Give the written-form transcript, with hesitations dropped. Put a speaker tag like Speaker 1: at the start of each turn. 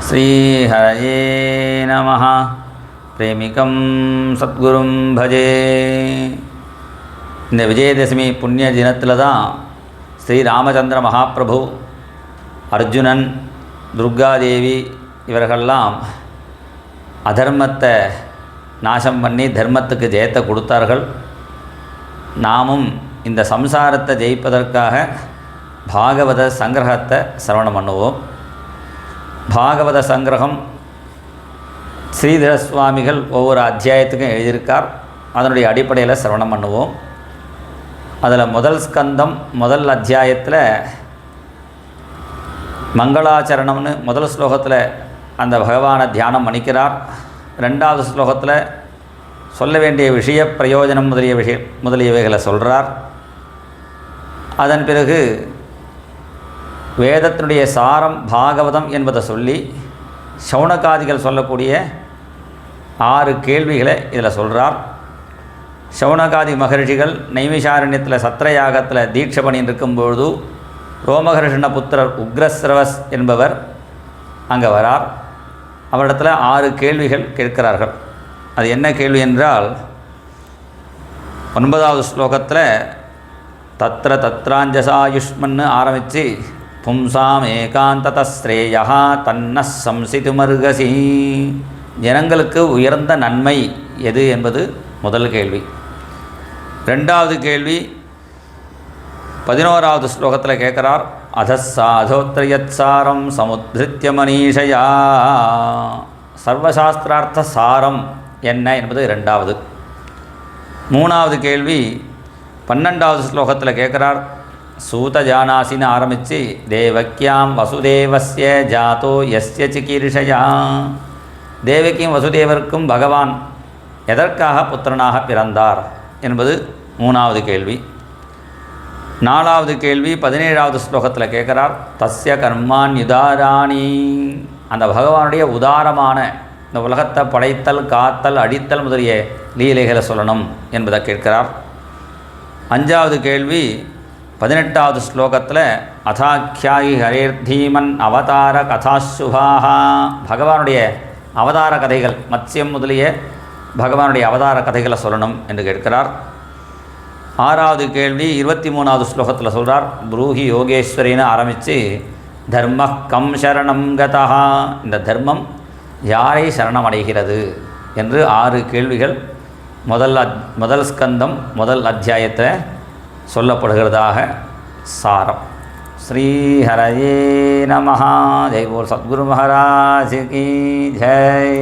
Speaker 1: श्रीहरये नमः। प्रेमिकं सद्गुरुं भजे। இந்த விஜயதசமி புண்ணிய தினத்தில் தான் ஸ்ரீ ராமச்சந்திர மகாபிரபு, அர்ஜுனன், துர்காதேவி இவர்களெல்லாம் அதர்மத்தை நாசம் பண்ணி தர்மத்துக்கு ஜெயத்தை கொடுத்தார்கள். நாமும் இந்த சம்சாரத்தை ஜெயிப்பதற்காக பாகவத சங்கிரகத்தை சிரவணம் பண்ணுவோம். பாகவத சங்கிரகம் ஸ்ரீதர சுவாமிகள் ஒவ்வொரு அத்தியாயத்துக்கும் எழுதியிருக்கார். அதனுடைய அடிப்படையில் சிரவணம் பண்ணுவோம். அதில் முதல் ஸ்கந்தம் முதல் அத்தியாயத்தில் மங்களாச்சரணம்னு முதல் ஸ்லோகத்தில் அந்த பகவானை தியானம் பண்ணிக்கிறார். ரெண்டாவது ஸ்லோகத்தில் சொல்ல வேண்டிய விஷய பிரயோஜனம் முதலியவைகளை சொல்கிறார். அதன் பிறகு வேதத்தினுடைய சாரம் பாகவதம் என்பதை சொல்லி சௌனகாதிகள் சொல்லக்கூடிய 6 கேள்விகளை இதில் சொல்கிறார். சௌனகாதி மகர்ஷிகள் நைமிஷாரண்யத்தில் சத்திரயாகத்தில் தீட்சை பண்ணிட்டு இருக்கும்பொழுது ரோமஹர்ஷண புத்திரர் உக்ரஸ்ரவஸ் என்பவர் அங்கே வரார். அவரிடத்தில் 6 கேள்விகள் கேட்கிறார்கள். அது என்ன கேள்வி என்றால், 9வது ஸ்லோகத்தில் தத்ர தத்ராஞ்சசாயுஷ்மன்னு ஆரம்பித்து பும்சாம் ஏகாந்ததஸ்ரேயா தன்ன சம்சிதுமர்கசி, ஜனங்களுக்கு உயர்ந்த நன்மை எது என்பது முதல் கேள்வி. ரெண்டாவது கேள்வி 11வது ஸ்லோகத்தில் கேட்குறார். அதசாதோத்ரயத்சாரம் சமுத்ரித்ய மனீஷயா, சர்வசாஸ்திரார்த்த சாரம் என்ன என்பது ரெண்டாவது. மூணாவது கேள்வி 12வது ஸ்லோகத்தில் கேட்குறார். சூத ஜானாசின்னு ஆரம்பித்து தேவக்கியாம் வசுதேவஸ்ய ஜாதோ யஸ்ய சிகீர்ஷயா, தேவக்கியும் வசுதேவருக்கும் பகவான் எதற்காக புத்திரனாக பிறந்தார் என்பது மூணாவது கேள்வி. நாலாவது கேள்வி 17வது ஸ்லோகத்தில் கேட்குறார். தஸ்ய கர்மான்யுதாராணி, அந்த பகவானுடைய உதாரமான இந்த உலகத்தை படைத்தல், காத்தல், அடித்தல் முதலிய லீலைகளை சொல்லணும் என்பதை கேட்கிறார். 5வது கேள்வி 18வது ஸ்லோகத்தில் அதாக்கியாயி ஹரேர்தீமன் அவதார கதாசுபாக, பகவானுடைய அவதார கதைகள், மத்ஸ்யம் முதலிய பகவானுடைய அவதார கதைகளை சொல்லணும் என்று கேட்கிறார். 6வது கேள்வி 23வது ஸ்லோகத்தில் சொல்கிறார். ப்ரூஹி யோகேஸ்வரின்னு ஆரம்பித்து தர்ம கம் சரணம் கதா, இந்த தர்மம் யாரை சரணமடைகிறது என்று 6 கேள்விகள் முதல் ஸ்கந்தம் முதல் அத்தியாயத்தில் சொல்லப்படுகிறதாக சாரம். ஸ்ரீஹரயே நமஹ. ஜெய் போல் சத்குரு மகாராஜ் கி ஜெய்.